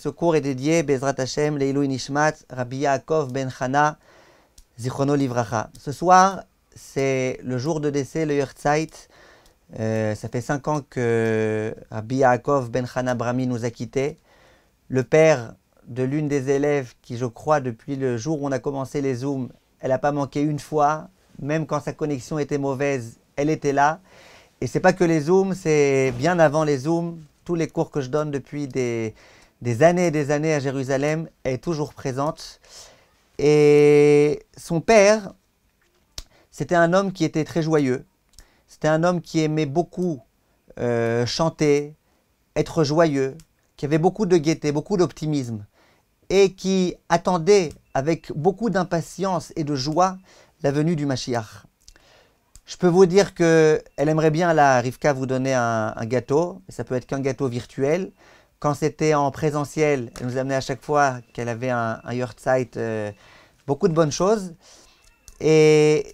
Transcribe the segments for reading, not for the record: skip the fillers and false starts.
ce cours est dédié, Bezrat Hashem, Leilou Nishmat, Rabbi Yaakov Ben Chana, Zichrono Livracha. Ce soir, c'est le jour de décès, le Yahrzeit. Ça fait 5 ans que Rabbi Yaakov Ben Chana Brahmi nous a quittés. Le père de l'une des élèves qui, je crois, depuis le jour où on a commencé les Zooms, elle n'a pas manqué une fois, même quand sa connexion était mauvaise, elle était là. Et c'est pas que les Zooms, c'est bien avant les Zooms. Tous les cours que je donne depuis des années et des années à Jérusalem, elle est toujours présente. Et son père, c'était un homme qui était très joyeux. C'était un homme qui aimait beaucoup chanter, être joyeux, qui avait beaucoup de gaieté, beaucoup d'optimisme, et qui attendait avec beaucoup d'impatience et de joie la venue du Mashiach. Je peux vous dire qu'elle aimerait bien, la Rivka, vous donner un gâteau. Ça peut être qu'un gâteau virtuel. Quand c'était en présentiel, elle nous amenait à chaque fois qu'elle avait un Yahrzeit, beaucoup de bonnes choses. Et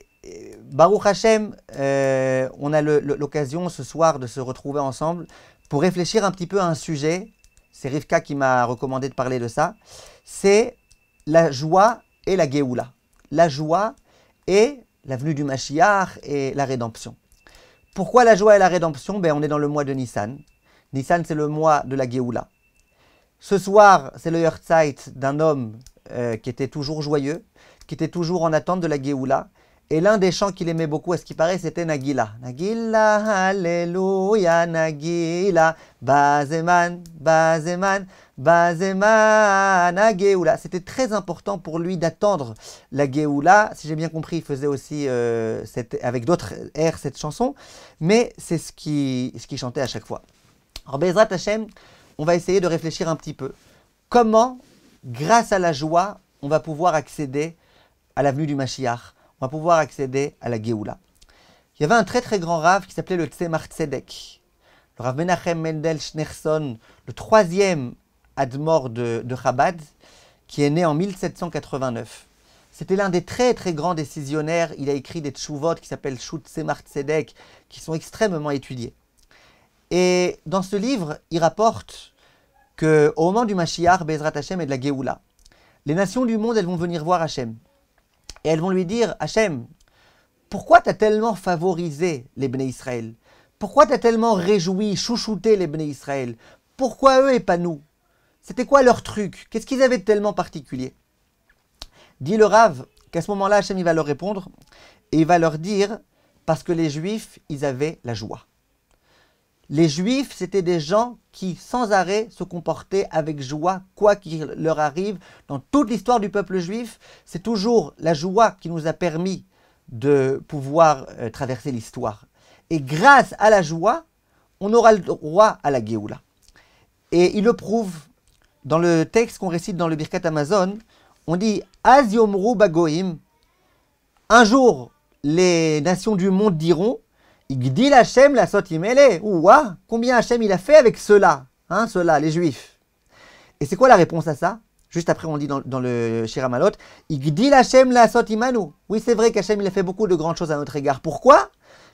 Baruch Hashem, on a l'occasion ce soir de se retrouver ensemble pour réfléchir un petit peu à un sujet. C'est Rivka qui m'a recommandé de parler de ça. C'est la joie et la Géoula. La joie et la venue du Mashiach et la rédemption. Pourquoi la joie et la rédemption? On est dans le mois de Nissan. Nissan, c'est le mois de la Géoula. Ce soir, c'est le Yahrzeit d'un homme qui était toujours joyeux, qui était toujours en attente de la Géoula. Et l'un des chants qu'il aimait beaucoup, à ce qui paraît, c'était Nagila. Nagila, Alléluia, Nagila, Bazeman, Bazeman, Bazeman, Géoula. C'était très important pour lui d'attendre la Géoula. Si j'ai bien compris, il faisait aussi, avec d'autres airs, cette chanson. Mais c'est ce qu'il chantait à chaque fois. Alors, Bezrat Hashem, on va essayer de réfléchir un petit peu. Comment, grâce à la joie, on va pouvoir accéder à la venue du Mashiach? On va pouvoir accéder à la Géoula. Il y avait un très très grand Rav qui s'appelait le Tzemach Tzedek. Le Rav Menachem Mendel Schneerson, le troisième Admor de Chabad, qui est né en 1789. C'était l'un des très très grands décisionnaires. Il a écrit des tshuvot qui s'appellent Shut Tzemach Tzedek, qui sont extrêmement étudiés. Et dans ce livre, il rapporte qu'au moment du Mashiach, Bezrat Hashem et de la Géoula, les nations du monde, elles vont venir voir Hashem. Et elles vont lui dire, Hachem, pourquoi tu as tellement favorisé les Bnei Israël? Pourquoi tu as tellement réjoui, chouchouté les Bnei Israël? Pourquoi eux et pas nous? C'était quoi leur truc? Qu'est-ce qu'ils avaient de tellement particulier? Dit le Rav qu'à ce moment-là, Hachem il va leur répondre et il va leur dire, parce que les Juifs, ils avaient la joie. Les Juifs, c'était des gens qui, sans arrêt, se comportaient avec joie, quoi qu'il leur arrive. Dans toute l'histoire du peuple juif, c'est toujours la joie qui nous a permis de pouvoir traverser l'histoire. Et grâce à la joie, on aura le droit à la Géoula. Et il le prouve dans le texte qu'on récite dans le Birkat Amazon. On dit « Az yomru bagoim » un jour, les nations du monde diront Igdil Hashem la sotimele. Ouah, combien Hashem il a fait avec ceux-là, hein, ceux-là, les Juifs. Et c'est quoi la réponse à ça? Juste après, on dit dans le Shir Hamalot, Igdil Hashem la sotimanu. Oui, c'est vrai qu'Hashem il a fait beaucoup de grandes choses à notre égard. Pourquoi?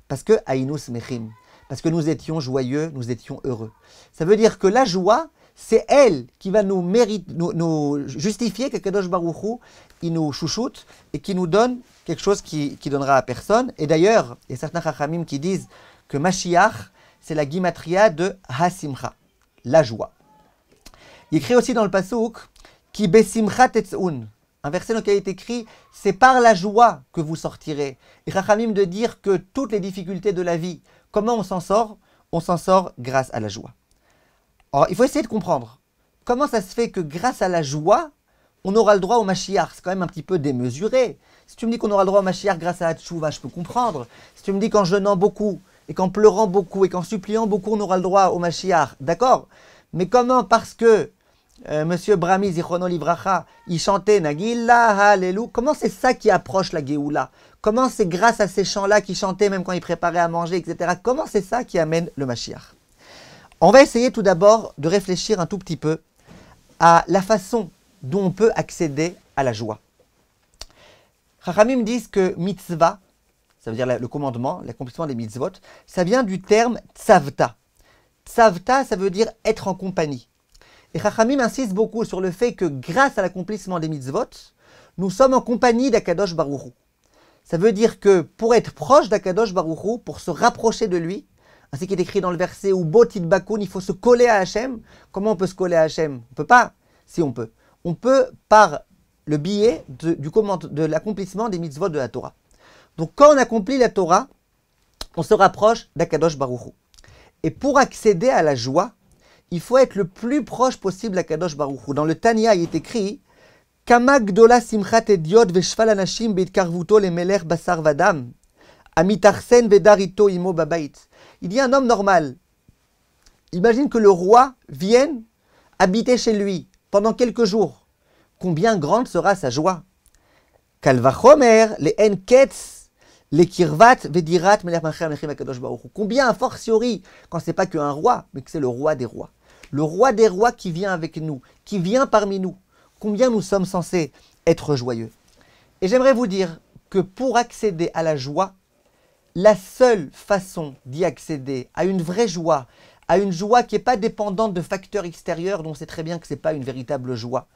Parce que Aïnou Smechim. Parce que nous étions joyeux, nous étions heureux. Ça veut dire que la joie, c'est elle qui va nous justifier que Kadosh Baruch Hu, il nous chouchoute et qui nous donne quelque chose qui donnera à personne. Et d'ailleurs, il y a certains chachamim qui disent que Mashiach, c'est la gimatria de Hasimcha, la joie. Il écrit aussi dans le Pasuk, Ki besimcha tetzun, un verset dans lequel il est écrit, c'est par la joie que vous sortirez. Et chachamim de dire que toutes les difficultés de la vie, comment on s'en sort? On s'en sort grâce à la joie. Alors, il faut essayer de comprendre. Comment ça se fait que grâce à la joie, on aura le droit au Mashiach? C'est quand même un petit peu démesuré. Si tu me dis qu'on aura le droit au Mashiach grâce à la tchouva, je peux comprendre. Si tu me dis qu'en jeûnant beaucoup, et qu'en pleurant beaucoup, et qu'en suppliant beaucoup, on aura le droit au Mashiach, d'accord. Mais comment? Parce que Monsieur Brahmi, Zichrono Livracha, il chantait Nagila, Hallelujah. Comment c'est ça qui approche la Géoula? Comment c'est grâce à ces chants-là qu'il chantait même quand il préparait à manger, etc. Comment c'est ça qui amène le Mashiach? On va essayer tout d'abord de réfléchir un tout petit peu à la façon dont on peut accéder à la joie. Chachamim disent que mitzvah, ça veut dire le commandement, l'accomplissement des mitzvot, ça vient du terme tzavta. Tzavta, ça veut dire être en compagnie. Et Chachamim insiste beaucoup sur le fait que grâce à l'accomplissement des mitzvot, nous sommes en compagnie d'Akadosh Baruch Hu. Ça veut dire que pour être proche d'Akadosh Baruch Hu, pour se rapprocher de lui, ainsi qu'il est écrit dans le verset où Bot Yidbakun, il faut se coller à Hachem. Comment on peut se coller à Hachem? On ne peut pas. Si on peut. On peut par le biais de l'accomplissement des mitzvot de la Torah. Donc quand on accomplit la Torah, on se rapproche d'Akadosh Baruch Hu. Et pour accéder à la joie, il faut être le plus proche possible d'Akadosh Baruch Hu. Dans le Tanya, il est écrit Kama gdola simchat ediot veshval anashim beitkarvuto lemeler basar vadam amitarsen vedarito imo babait. Il dit un homme normal. Imagine que le roi vienne habiter chez lui pendant quelques jours. Combien grande sera sa joie? Kalvachomer le enketz le kirvat vedirat meler macher mechim akadosh baruch hu. Combien a fortiori quand c'est pas qu'un roi, mais que c'est le roi des rois. Le roi des rois qui vient avec nous, qui vient parmi nous. Combien nous sommes censés être joyeux. Et j'aimerais vous dire que pour accéder à la joie, la seule façon d'y accéder à une vraie joie, à une joie qui n'est pas dépendante de facteurs extérieurs dont on sait très bien que ce n'est pas une véritable joie,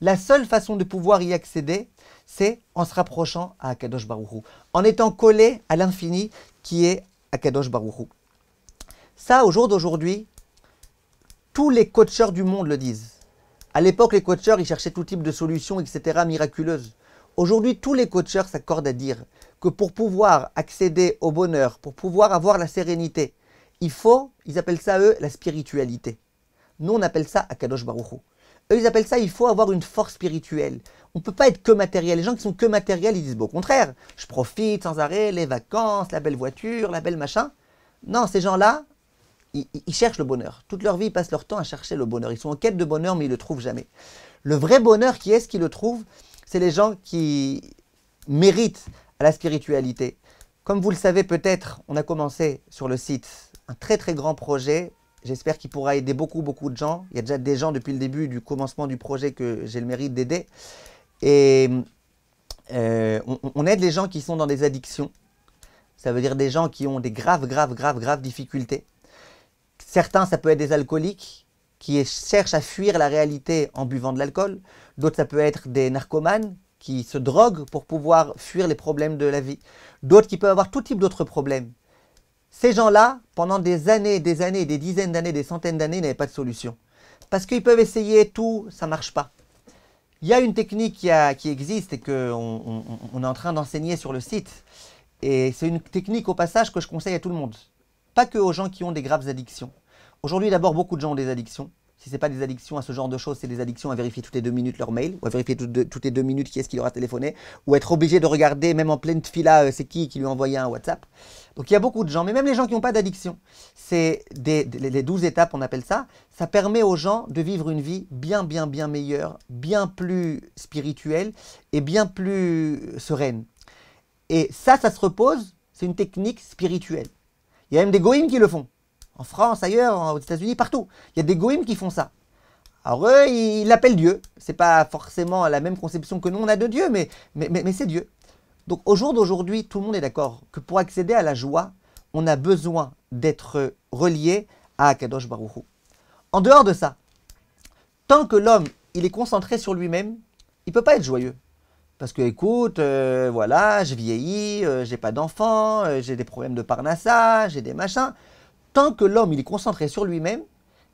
la seule façon de pouvoir y accéder, c'est en se rapprochant à Akadosh Baruch Hu, en étant collé à l'infini qui est Akadosh Baruch Hu. Ça, au jour d'aujourd'hui, tous les coacheurs du monde le disent. À l'époque, les coacheurs, ils cherchaient tout type de solutions, etc., miraculeuses. Aujourd'hui, tous les coacheurs s'accordent à dire que pour pouvoir accéder au bonheur, pour pouvoir avoir la sérénité, il faut, ils appellent ça, eux, la spiritualité. Nous, on appelle ça Akadosh Baruch Hu. Eux, ils appellent ça, il faut avoir une force spirituelle. On ne peut pas être que matériel. Les gens qui sont que matériels, ils disent, bon, au contraire, je profite sans arrêt, les vacances, la belle voiture, la belle machin. Non, ces gens-là, ils cherchent le bonheur. Toute leur vie, ils passent leur temps à chercher le bonheur. Ils sont en quête de bonheur, mais ils ne le trouvent jamais. Le vrai bonheur, qui est-ce qui le trouve? C'est les gens qui méritent à la spiritualité. Comme vous le savez peut-être, on a commencé sur le site un très très grand projet. J'espère qu'il pourra aider beaucoup de gens. Il y a déjà des gens depuis le début du commencement du projet que j'ai le mérite d'aider. Et on aide les gens qui sont dans des addictions. Ça veut dire des gens qui ont des graves difficultés. Certains, ça peut être des alcooliques qui cherchent à fuir la réalité en buvant de l'alcool. D'autres, ça peut être des narcomanes qui se droguent pour pouvoir fuir les problèmes de la vie. D'autres qui peuvent avoir tout type d'autres problèmes. Ces gens-là, pendant des années, des dizaines d'années, des centaines d'années, n'avaient pas de solution. Parce qu'ils peuvent essayer tout, ça ne marche pas. Il y a une technique qui existe et qu'on est en train d'enseigner sur le site. Et c'est une technique au passage que je conseille à tout le monde. Pas que aux gens qui ont des graves addictions. Aujourd'hui, d'abord, beaucoup de gens ont des addictions. Si ce n'est pas des addictions à ce genre de choses, c'est des addictions à vérifier toutes les 2 minutes leur mail, ou à vérifier toutes les 2 minutes qui est-ce qui leur a téléphoné, ou être obligé de regarder, même en pleine fila, c'est qui lui a envoyé un WhatsApp. Donc il y a beaucoup de gens, mais même les gens qui n'ont pas d'addiction. C'est les 12 étapes, on appelle ça. Ça permet aux gens de vivre une vie bien meilleure, bien plus spirituelle et bien plus sereine. Et ça se repose, c'est une technique spirituelle. Il y a même des goïms qui le font. En France, ailleurs, aux États-Unis, partout. Il y a des goïms qui font ça. Alors eux, ils l'appellent Dieu. Ce n'est pas forcément la même conception que nous, on a de Dieu, mais c'est Dieu. Donc au jour d'aujourd'hui, tout le monde est d'accord que pour accéder à la joie, on a besoin d'être relié à Akadosh Baruch Hu. En dehors de ça, tant que l'homme il est concentré sur lui-même, il ne peut pas être joyeux. Parce que, écoute, voilà, je vieillis, j'ai pas d'enfants, j'ai des problèmes de parnassa, j'ai des machins. Tant que l'homme il est concentré sur lui-même,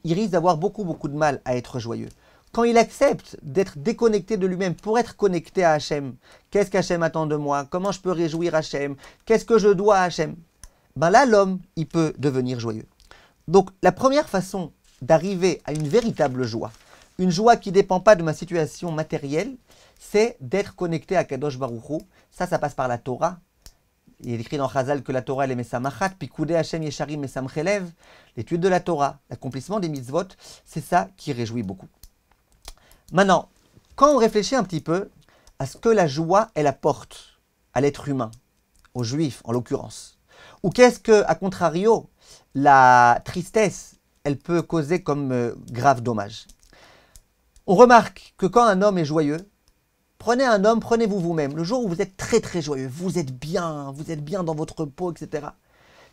il risque d'avoir beaucoup de mal à être joyeux. Quand il accepte d'être déconnecté de lui-même pour être connecté à Hachem, qu'est-ce qu'Hachem attend de moi? Comment je peux réjouir Hachem? Qu'est-ce que je dois à Hachem? Ben là, l'homme, il peut devenir joyeux. Donc, la première façon d'arriver à une véritable joie, une joie qui ne dépend pas de ma situation matérielle, c'est d'être connecté à Kadosh Baruch Hu. Ça passe par la Torah. Il est écrit dans Chazal que la Torah, elle est Mesamachat, Pikoudé Hashem Yesharim Mesamchelev. L'étude de la Torah, l'accomplissement des mitzvot, c'est ça qui réjouit beaucoup. Maintenant, quand on réfléchit un petit peu à ce que la joie, elle apporte à l'être humain, aux juifs en l'occurrence, ou qu'est-ce que, à contrario, la tristesse, elle peut causer comme grave dommage. On remarque que quand un homme est joyeux, prenez un homme, prenez-vous vous-même. Le jour où vous êtes très joyeux, vous êtes bien dans votre peau, etc.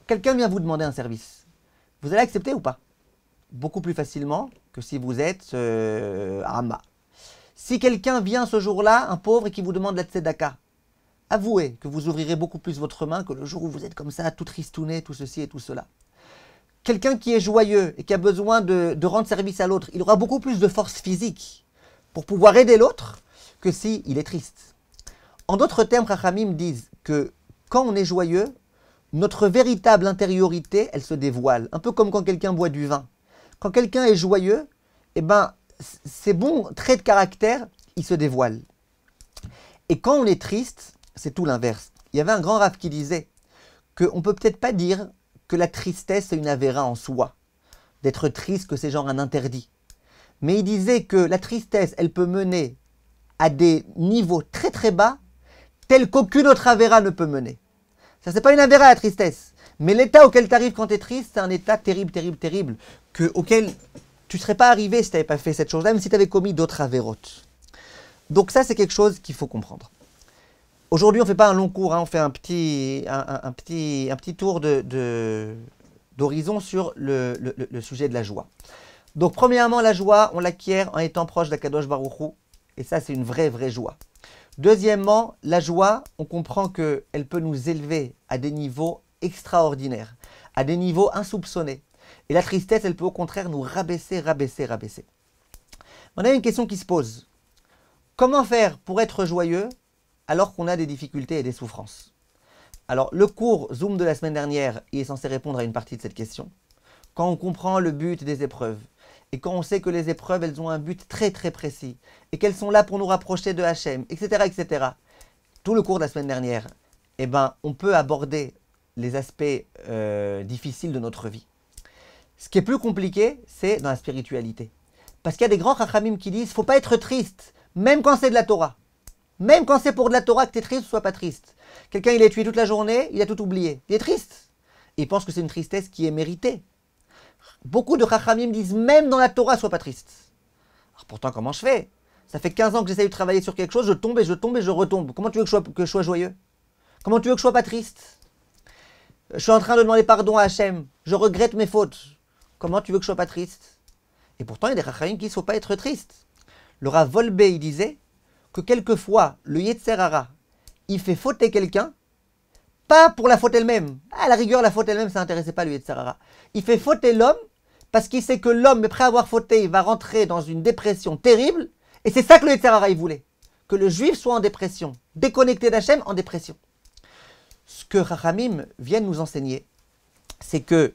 Quelqu'un vient vous demander un service. Vous allez accepter ou pas? beaucoup plus facilement que si vous êtes Amma. Si quelqu'un vient ce jour-là, un pauvre, et qui vous demande la tzedaka, avouez que vous ouvrirez beaucoup plus votre main que le jour où vous êtes comme ça, tout tristouné, tout ceci et tout cela. Quelqu'un qui est joyeux et qui a besoin de rendre service à l'autre, il aura beaucoup plus de force physique pour pouvoir aider l'autre que s'il est triste. En d'autres termes, Chachamim disent que quand on est joyeux, notre véritable intériorité, elle se dévoile. Un peu comme quand quelqu'un boit du vin. Quand quelqu'un est joyeux, eh ben, ses bons traits de caractère, ils se dévoilent. Et quand on est triste, c'est tout l'inverse. Il y avait un grand rav qui disait qu'on ne peut peut-être pas dire que la tristesse est une avéra en soi. D'être triste, que c'est genre un interdit. Mais il disait que la tristesse, elle peut mener à des niveaux très très bas, tels qu'aucune autre avéra ne peut mener. Ça, c'est pas une avéra, la tristesse. Mais l'état auquel tu arrives quand tu es triste, c'est un état terrible, terrible, terrible, auquel tu ne serais pas arrivé si tu n'avais pas fait cette chose-là, même si tu avais commis d'autres avérotes. Donc ça, c'est quelque chose qu'il faut comprendre. Aujourd'hui, on ne fait pas un long cours, hein, on fait un petit tour d'horizon sur le sujet de la joie. Donc, premièrement, la joie, on l'acquiert en étant proche d'Akadosh Baruch Hu, et ça, c'est une vraie joie. Deuxièmement, la joie, on comprend qu'elle peut nous élever à des niveaux extraordinaires, à des niveaux insoupçonnés. Et la tristesse, elle peut au contraire nous rabaisser. On a une question qui se pose. Comment faire pour être joyeux alors qu'on a des difficultés et des souffrances? Alors, le cours Zoom de la semaine dernière, il est censé répondre à une partie de cette question. Quand on comprend le but des épreuves, et quand on sait que les épreuves, elles ont un but très précis, et qu'elles sont là pour nous rapprocher de Hachem, etc., tout le cours de la semaine dernière, eh ben, on peut aborder les aspects difficiles de notre vie. Ce qui est plus compliqué, c'est dans la spiritualité. Parce qu'il y a des grands chachamim qui disent, il ne faut pas être triste, même quand c'est de la Torah. Même quand c'est pour de la Torah que tu es triste, sois pas triste. Quelqu'un, il est tué toute la journée, il a tout oublié. Il est triste. Et il pense que c'est une tristesse qui est méritée. Beaucoup de chachamim disent, même dans la Torah, sois pas triste. Alors pourtant, comment je fais? Ça fait 15 ans que j'essaye de travailler sur quelque chose, je tombe et je retombe. Comment tu veux que je sois joyeux? Comment tu veux que je sois pas triste? Je suis en train de demander pardon à Hachem. Je regrette mes fautes. Comment tu veux que je sois pas triste? Et pourtant, il y a des chachamim qui disent, faut pas être triste. Le Rav Wolbe, il disait que quelquefois, le Yetzer Hara, il fait fauter quelqu'un, pas pour la faute elle-même. À la rigueur, la faute elle-même, ça n'intéressait pas le Yetzer Hara. Il fait fauter l'homme parce qu'il sait que l'homme, après avoir fauté, il va rentrer dans une dépression terrible. Et c'est ça que le Yetzer Hara, il voulait. Que le juif soit en dépression, déconnecté d'Hachem, en dépression. Ce que Chachamim viennent nous enseigner, c'est que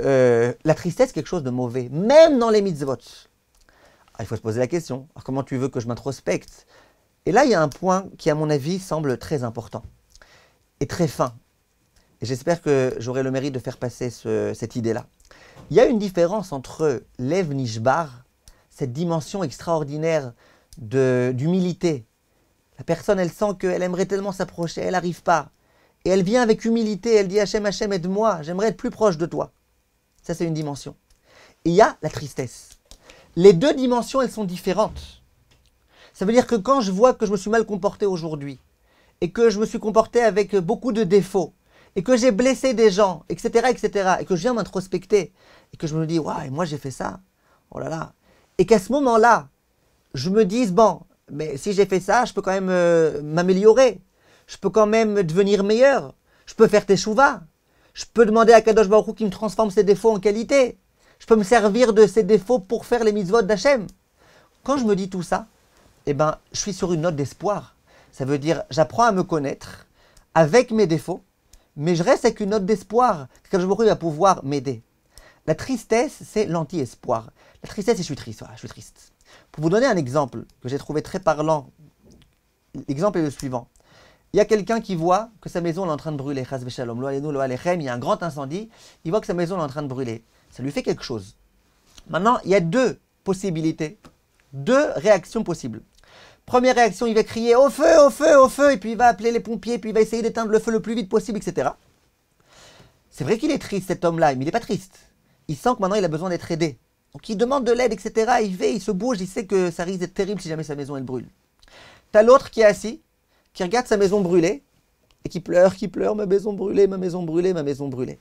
la tristesse est quelque chose de mauvais, même dans les mitzvot. Alors, il faut se poser la question, alors, comment tu veux que je m'introspecte? Et là, il y a un point qui, à mon avis, semble très important et très fin. Et j'espère que j'aurai le mérite de faire passer cette idée-là. Il y a une différence entre Lev Nishbar, cette dimension extraordinaire d'humilité. La personne, elle sent qu'elle aimerait tellement s'approcher, elle n'arrive pas. Et elle vient avec humilité, elle dit « Hachem, Hachem, aide-moi, j'aimerais être plus proche de toi ». Ça, c'est une dimension. Et il y a la tristesse. Les deux dimensions, elles sont différentes. Ça veut dire que quand je vois que je me suis mal comporté aujourd'hui, et que je me suis comporté avec beaucoup de défauts, et que j'ai blessé des gens, etc., et que je viens m'introspecter, et que je me dis « Waouh, et moi j'ai fait ça, oh là là ». Et qu'à ce moment-là, je me dise « Bon, mais si j'ai fait ça, je peux quand même m'améliorer. Je peux quand même devenir meilleur. Je peux faire teshuva. Je peux demander à Kadosh Baruch Hu qui me transforme ces défauts en qualité. Je peux me servir de ces défauts pour faire les mitzvot d'Hachem. » Quand je me dis tout ça, eh ben, je suis sur une note d'espoir. Ça veut dire, j'apprends à me connaître avec mes défauts, mais je reste avec une note d'espoir. Kadosh Baruch Hu va pouvoir m'aider. La tristesse, c'est l'anti-espoir. La tristesse, c'est je suis triste. Voilà, je suis triste. Pour vous donner un exemple que j'ai trouvé très parlant, l'exemple est le suivant. Il y a quelqu'un qui voit que sa maison est en train de brûler. Chas v'shalom, lo aleinu, lo alechem, il y a un grand incendie. Il voit que sa maison est en train de brûler. Ça lui fait quelque chose. Maintenant, il y a deux possibilités, deux réactions possibles. Première réaction, il va crier au feu, au feu, au feu, et puis il va appeler les pompiers, puis il va essayer d'éteindre le feu le plus vite possible, etc. C'est vrai qu'il est triste, cet homme-là, mais il n'est pas triste. Il sent que maintenant il a besoin d'être aidé. Donc il demande de l'aide, etc. Il se bouge, il sait que ça risque d'être terrible si jamais sa maison elle brûle. T'as l'autre qui est assis, qui regarde sa maison brûler, et qui pleure, ma maison brûlée, ma maison brûlée, ma maison brûlée.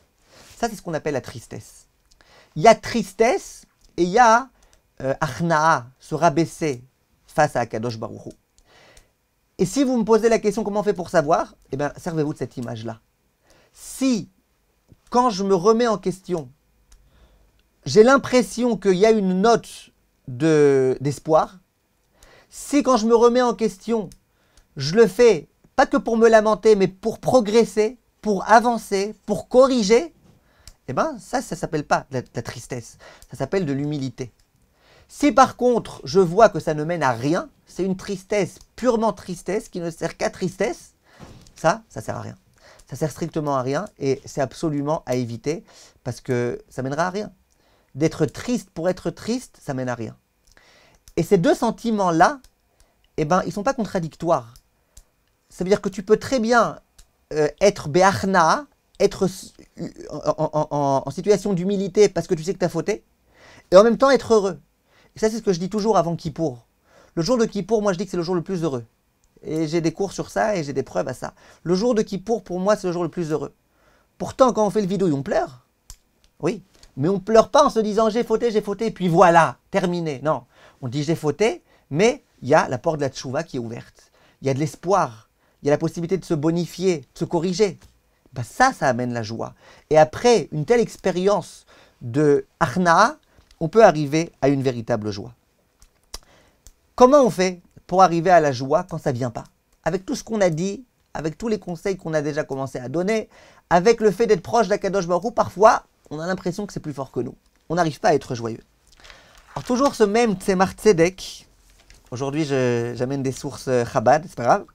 Ça, c'est ce qu'on appelle la tristesse. Il y a tristesse et il y a Achnaa, se rabaisser face à Akadosh Baruch Hu. Et si vous me posez la question comment on fait pour savoir, eh bien, servez-vous de cette image-là. Si, quand je me remets en question, j'ai l'impression qu'il y a une note d'espoir, si quand je me remets en question, je le fais pas que pour me lamenter, mais pour progresser, pour avancer, pour corriger, eh bien, ça s'appelle pas de la tristesse, ça s'appelle de l'humilité. Si par contre, je vois que ça ne mène à rien, c'est une tristesse, purement tristesse, qui ne sert qu'à tristesse, ça sert à rien. Ça sert strictement à rien et c'est absolument à éviter parce que ça mènera à rien. D'être triste pour être triste, ça mène à rien. Et ces deux sentiments-là, eh ben, ils ne sont pas contradictoires. Ça veut dire que tu peux très bien être béachna, être en situation d'humilité parce que tu sais que tu as fauté, et en même temps être heureux. Et ça, c'est ce que je dis toujours avant Kippour. Le jour de Kippour, moi je dis que c'est le jour le plus heureux. Et j'ai des cours sur ça et j'ai des preuves à ça. Le jour de Kippour, pour moi, c'est le jour le plus heureux. Pourtant, quand on fait le vidéo, on pleure. Oui, mais on ne pleure pas en se disant j'ai fauté, et puis voilà, terminé. Non, on dit j'ai fauté, mais il y a la porte de la tchouva qui est ouverte. Il y a de l'espoir, il y a la possibilité de se bonifier, de se corriger. Ben ça amène la joie. Et après une telle expérience de Achnaa, on peut arriver à une véritable joie. Comment on fait pour arriver à la joie quand ça ne vient pas? Avec tout ce qu'on a dit, avec tous les conseils qu'on a déjà commencé à donner, avec le fait d'être proche d'Akadosh Baruch Hu, parfois, on a l'impression que c'est plus fort que nous. On n'arrive pas à être joyeux. Alors toujours ce même Tzemar Tzedek, aujourd'hui j'amène des sources Chabad, c'est pas grave,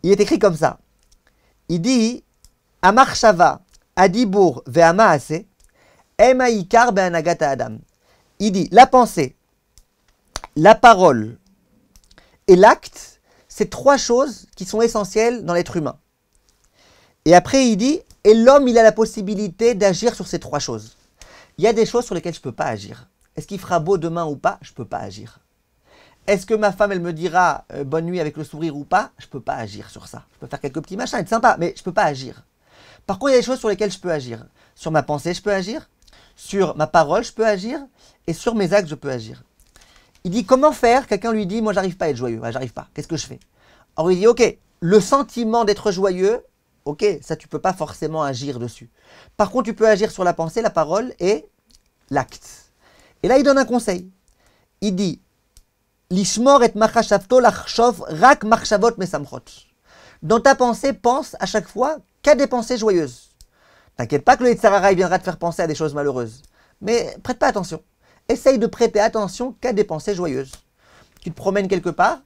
il est écrit comme ça. Il dit « Amar Shava, Adibur ve'amaase, ema ikar be'anagat Adam » Il dit la pensée, la parole et l'acte, c'est trois choses qui sont essentielles dans l'être humain. Et après, il dit, et l'homme, il a la possibilité d'agir sur ces trois choses. Il y a des choses sur lesquelles je ne peux pas agir. Est-ce qu'il fera beau demain ou pas? Je ne peux pas agir. Est-ce que ma femme, elle me dira bonne nuit avec le sourire ou pas? Je ne peux pas agir sur ça. Je peux faire quelques petits machins, être sympa, mais je ne peux pas agir. Par contre, il y a des choses sur lesquelles je peux agir. Sur ma pensée, je peux agir. Sur ma parole, je peux agir. Et sur mes actes, je peux agir. Il dit, comment faire? Quelqu'un lui dit, moi, j'arrive pas à être joyeux. Ah, j'arrive pas. Qu'est-ce que je fais? Alors, il dit, ok, le sentiment d'être joyeux, ok, ça, tu peux pas forcément agir dessus. Par contre, tu peux agir sur la pensée, la parole et l'acte. Et là, il donne un conseil. Il dit, Lishmor et machashavto lachshov rak machshavot mesamchot. Dans ta pensée, pense à chaque fois qu'à des pensées joyeuses. T'inquiète pas que le Yetzer Hara viendra te faire penser à des choses malheureuses. Mais prête pas attention. Essaye de prêter attention qu'à des pensées joyeuses. Tu te promènes quelque part,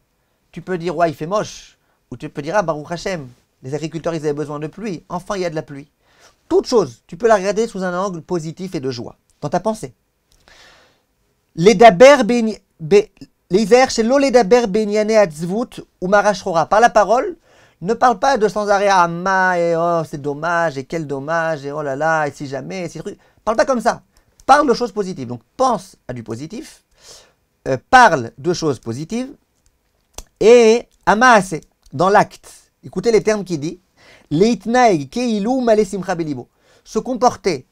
tu peux dire, ouais, il fait moche. Ou tu peux dire, ah, Baruch Hashem, les agriculteurs, ils avaient besoin de pluie. Enfin, il y a de la pluie. Toute chose, tu peux la regarder sous un angle positif et de joie, dans ta pensée. Par la parole, ne parle pas de sans arrêt Amma et oh c'est dommage et quel dommage et oh là là et si jamais et si truc. Parle pas comme ça. Parle de choses positives. Donc pense à du positif, parle de choses positives et Amaase dans l'acte. Écoutez les termes qu'il dit. Leitnaeg keilu male simcha belibo. Se comporter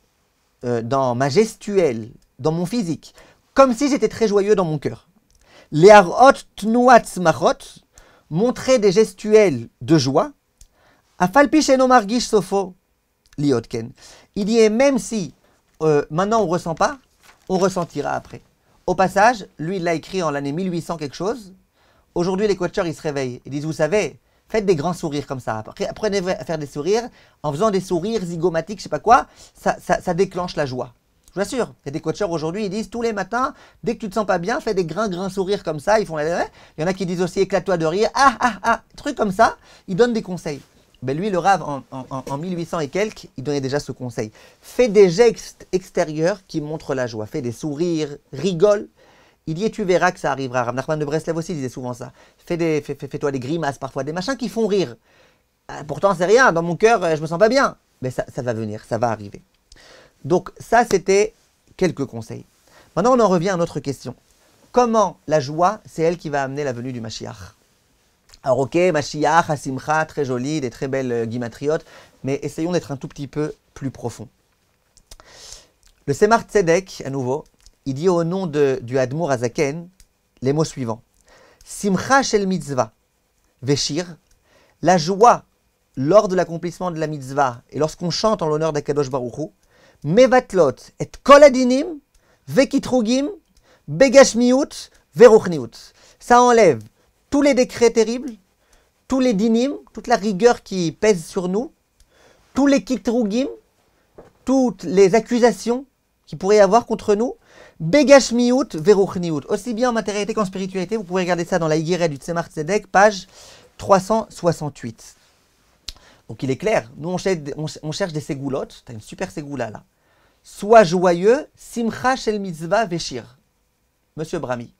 dans ma gestuelle, dans mon physique, comme si j'étais très joyeux dans mon cœur. Leharot tnuat smachot. Montrer des gestuels de joie. Afalpi sheno margish sofo liotken. Il dit, et même si maintenant on ne ressent pas, on ressentira après. Au passage, lui il l'a écrit en l'année 1800 quelque chose. Aujourd'hui les coachers ils se réveillent. Ils disent, vous savez, faites des grands sourires comme ça. Apprenez à faire des sourires. En faisant des sourires zygomatiques, je sais pas quoi, ça déclenche la joie. Je vous assure, il y a des coachers aujourd'hui, ils disent tous les matins, dès que tu te sens pas bien, fais des grands sourires comme ça. Ils font il y en a qui disent aussi éclate-toi de rire, trucs comme ça. Ils donnent des conseils. Ben lui, le Rav, en 1800 et quelques, il donnait déjà ce conseil. Fais des gestes extérieurs qui montrent la joie. Fais des sourires, rigole. Il dit, et tu verras que ça arrivera. Rav Nachman de Breslev aussi disait souvent ça. Fais-toi des grimaces parfois, des machins qui font rire. Pourtant, c'est rien. Dans mon cœur, je me sens pas bien. Mais ça va venir, ça va arriver. Donc ça, c'était quelques conseils. Maintenant, on en revient à notre question. Comment la joie, c'est elle qui va amener la venue du Mashiach? Alors ok, Mashiach, Hasimcha, très joli, des très belles guimatriotes, mais essayons d'être un tout petit peu plus profond. Le Tzemar Tzedek, à nouveau, il dit au nom du Admour Azaken les mots suivants. Simcha shel mitzvah veshir, la joie lors de l'accomplissement de la mitzvah et lorsqu'on chante en l'honneur d'Akadosh Baruch Hu, mevatlot et kol adinim vekitrugim begashmiut veruchniut. Ça enlève tous les décrets terribles, tous les dinim, toute la rigueur qui pèse sur nous, tous les kitrugim, toutes les accusations qu'il pourrait y avoir contre nous, begashmiut veruchniut. Aussi bien en matérialité qu'en spiritualité, vous pouvez regarder ça dans la Higueret du Tzemach Tzedek, page 368. Donc il est clair, nous on cherche des ségoulottes, tu as une super ségoula là. Sois joyeux, simcha shel mitzvah veshir. Monsieur Brahmi.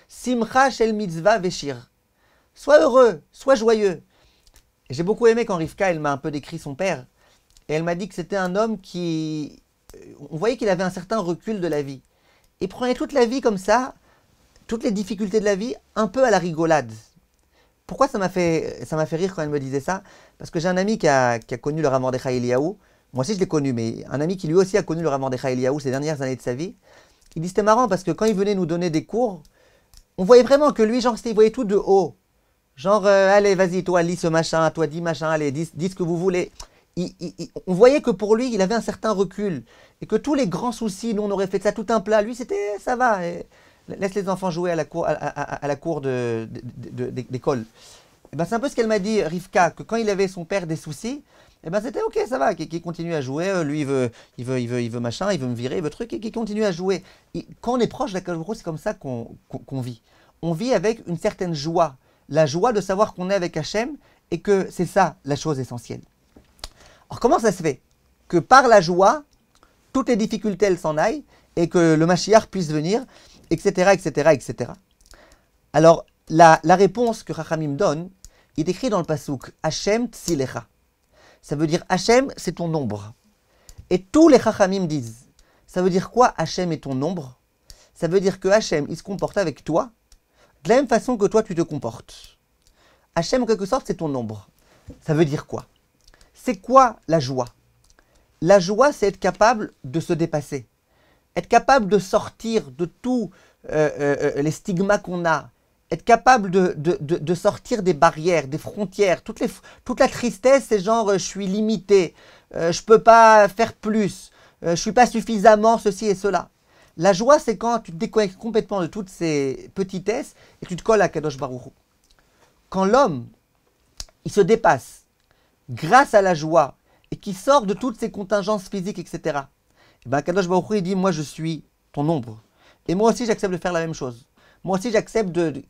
Simcha shel mitzvah veshir. Sois heureux, sois joyeux. Et j'ai beaucoup aimé quand Rivka, elle m'a un peu décrit son père. Et elle m'a dit que c'était un homme qui... On voyait qu'il avait un certain recul de la vie. Il prenait toute la vie comme ça, toutes les difficultés de la vie, un peu à la rigolade. Pourquoi ça m'a fait rire quand elle me disait ça? Parce que j'ai un ami qui a connu le Rav Mordechai Eliyahu. Moi aussi je l'ai connu, mais un ami qui lui aussi a connu le Rav Mordechai Eliyahu ces dernières années de sa vie. Il dit c'était marrant parce que quand il venait nous donner des cours, on voyait vraiment que lui, genre, il voyait tout de haut. Genre, allez, vas-y, toi, lis ce machin, toi, dis machin, allez, dis ce que vous voulez. On voyait que pour lui, il avait un certain recul. Et que tous les grands soucis, nous, on aurait fait de ça tout un plat. Lui, c'était, ça va. Laisse les enfants jouer à la cour d'école. Et ben, c'est un peu ce qu'elle m'a dit, Rivka, que quand il avait son père des soucis, et ben c'était ok, ça va, qu'il continue à jouer. Lui, il veut machin, il veut me virer, il veut truc, et qu'il continue à jouer. Quand on est proche de la Kadosh Baruch Hu, c'est comme ça qu'on vit. On vit avec une certaine joie. La joie de savoir qu'on est avec Hachem et que c'est ça la chose essentielle. Alors comment ça se fait que par la joie, toutes les difficultés elles s'en aillent et que le Mashiach puisse venir, etc., etc., etc. Alors la réponse que Chachamim donne, il est écrit dans le pasuk Hachem Tsilecha. Ça veut dire Hachem c'est ton ombre. Et tous les Chachamim disent, ça veut dire quoi Hachem est ton ombre? Ça veut dire que Hachem il se comporte avec toi de la même façon que toi tu te comportes. Hachem en quelque sorte c'est ton ombre. Ça veut dire quoi? C'est quoi la joie? La joie c'est être capable de se dépasser. Être capable de sortir de tous les stigmas qu'on a. Être capable de sortir des barrières, des frontières. Toute la tristesse c'est genre je suis limité, je peux pas faire plus, je suis pas suffisamment ceci et cela. La joie, c'est quand tu te déconnectes complètement de toutes ces petitesses et tu te colles à Kadosh Baruch Hu. Quand l'homme, il se dépasse grâce à la joie et qu'il sort de toutes ces contingences physiques, etc., et ben Kadosh Baruch Hu, il dit, moi je suis ton ombre. Et moi aussi, j'accepte de faire la même chose. Moi aussi, j'accepte de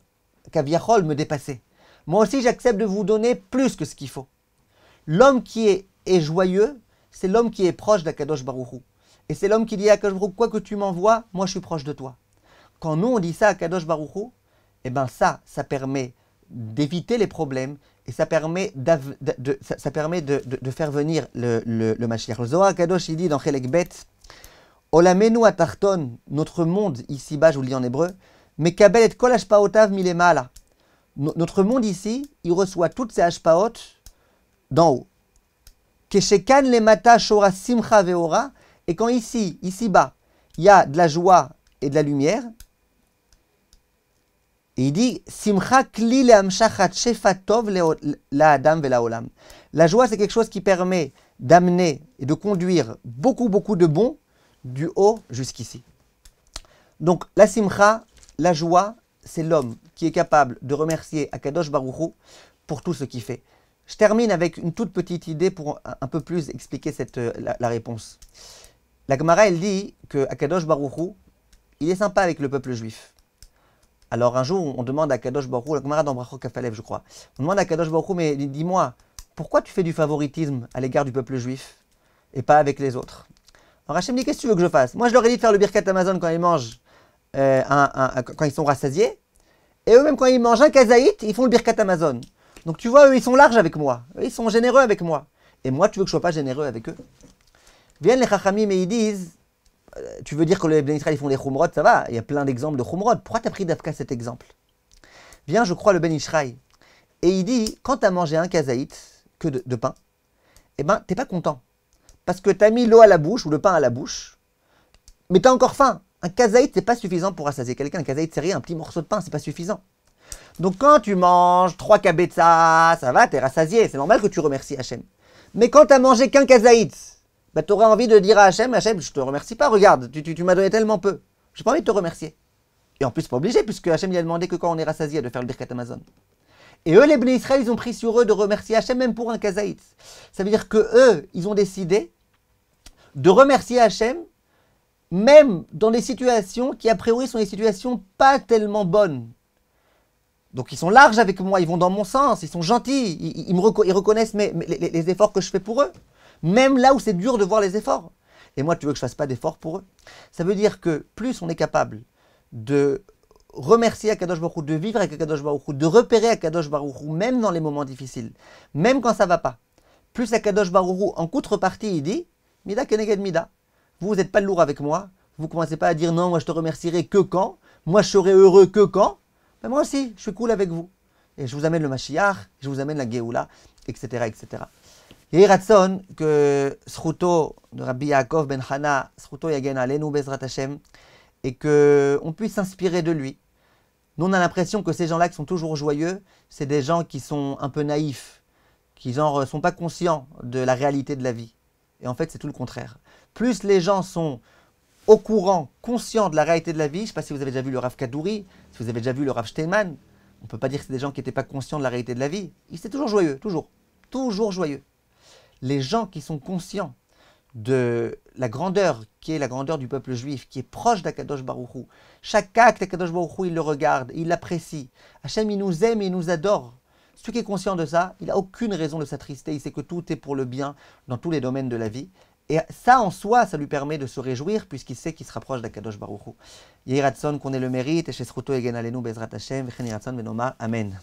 Kaviachol me dépasser. Moi aussi, j'accepte de vous donner plus que ce qu'il faut. L'homme qui est joyeux, c'est l'homme qui est proche d'Akadosh Baruch Hu. Et c'est l'homme qui dit à Kadosh Baruch Hu, quoi que tu m'envoies, moi je suis proche de toi. Quand nous on dit ça à Kadosh Baruch Hu, eh ben ça permet d'éviter les problèmes et ça permet de faire venir le Mashiach. Le Zohar Kadosh il dit dans Chelek Bet, Olamenu atarton, notre monde ici-bas, je vous le dis en hébreu, Mekabel et kol hashpaotav milemala. Notre monde ici, il reçoit toutes ces hashpaot d'en haut. Keshekan lemata shora simcha veora. Et quand ici-bas, il y a de la joie et de la lumière, et il dit Simcha kli lehamshachat shefatov la adam ve la olam. La joie, c'est quelque chose qui permet d'amener et de conduire beaucoup de bon du haut jusqu'ici. Donc la simcha, la joie, c'est l'homme qui est capable de remercier Akadosh Baruch Hu pour tout ce qu'il fait. Je termine avec une toute petite idée pour un peu plus expliquer la réponse. La Gemara, elle dit que Akadosh Baruch Hu, il est sympa avec le peuple juif. Alors un jour, on demande à Akadosh Baruch Hu, la Gemara dans Brachot Kafalev, je crois, on demande à Akadosh Baruch Hu, mais dis-moi, pourquoi tu fais du favoritisme à l'égard du peuple juif et pas avec les autres? Alors Hachem dit, qu'est-ce que tu veux que je fasse? Moi, je leur ai dit de faire le Birkat Hamazon quand ils mangent, quand ils sont rassasiés, et eux-mêmes, quand ils mangent un kazaït, ils font le Birkat Hamazon. Donc tu vois, eux, ils sont larges avec moi, eux, ils sont généreux avec moi. Et moi, tu veux que je ne sois pas généreux avec eux? Viennent les Chachamim et ils disent, tu veux dire que les Ben Israël ils font les Khumrod, ça va, il y a plein d'exemples de Khumrod. Pourquoi tu as pris d'Afka cet exemple? Viens, je crois, le Ben Israël. Et il dit, quand tu as mangé un kazaït, que de pain, eh ben, tu n'es pas content. Parce que tu as mis l'eau à la bouche, ou le pain à la bouche, mais tu as encore faim. Un kazaït, c'est pas suffisant pour rassasier quelqu'un. Un kazaït, c'est rien. Un petit morceau de pain, c'est pas suffisant. Donc quand tu manges 3 kabetza, ça va, t'es rassasié. C'est normal que tu remercies Hachem. Mais quand t'as mangé qu'un kazaït, bah, tu aurais envie de dire à Hachem, Hachem, je te remercie pas, regarde, tu m'as donné tellement peu. J'ai pas envie de te remercier. Et en plus, pas obligé, puisque Hachem il a demandé que quand on est rassasié de faire le Birkat Amazon. Et eux, les Bnei Israël, ils ont pris sur eux de remercier Hachem même pour un kazaït. Ça veut dire que eux, ils ont décidé de remercier Hachem même dans des situations qui a priori sont des situations pas tellement bonnes. Donc ils sont larges avec moi, ils vont dans mon sens, ils sont gentils, ils reconnaissent les efforts que je fais pour eux. Même là où c'est dur de voir les efforts. Et moi, tu veux que je ne fasse pas d'efforts pour eux? Ça veut dire que plus on est capable de remercier Akadosh Baruch Hu, de vivre avec Akadosh Baruch Hu, de repérer Akadosh Baruch Hu, même dans les moments difficiles, même quand ça ne va pas, plus Akadosh Baruch Hu, en contrepartie, il dit « Mida keneged mida ». Vous n'êtes pas lourd avec moi, vous ne commencez pas à dire « Non, moi je te remercierai que quand, moi je serai heureux que quand ». Ben moi aussi, je suis cool avec vous. Et je vous amène le Mashiach, je vous amène la Géoula, etc. etc. Il y a Ratson que Sruto de Rabbi Yaakov ben Chana, Sruto Yagen Alenu Bezrat Hashem, et qu'on puisse s'inspirer de lui. Nous, on a l'impression que ces gens-là qui sont toujours joyeux, c'est des gens qui sont un peu naïfs, qui genre sont pas conscients de la réalité de la vie. Et en fait, c'est tout le contraire. Plus les gens sont au courant, conscients de la réalité de la vie, je ne sais pas si vous avez déjà vu le Rav Kadouri, si vous avez déjà vu le Rav Steinman, on ne peut pas dire que c'est des gens qui n'étaient pas conscients de la réalité de la vie. Ils étaient toujours joyeux, toujours joyeux. Les gens qui sont conscients de la grandeur, qui est la grandeur du peuple juif, qui est proche d'Akadosh Baruch Hu, chaque acte d'Akadosh Baruch Hu, il le regarde, il l'apprécie. Hachem, il nous aime et il nous adore. Celui qui est conscient de ça, il n'a aucune raison de s'attrister, il sait que tout est pour le bien dans tous les domaines de la vie. Et ça, en soi, ça lui permet de se réjouir, puisqu'il sait qu'il se rapproche d'Akadosh Baruch Hu. Yehi Ratson qu'on ait le mérite, et chez Sruto Egen Alenu Bezrat Hashem, V'chen Yehi Ratson Venomar, Amen.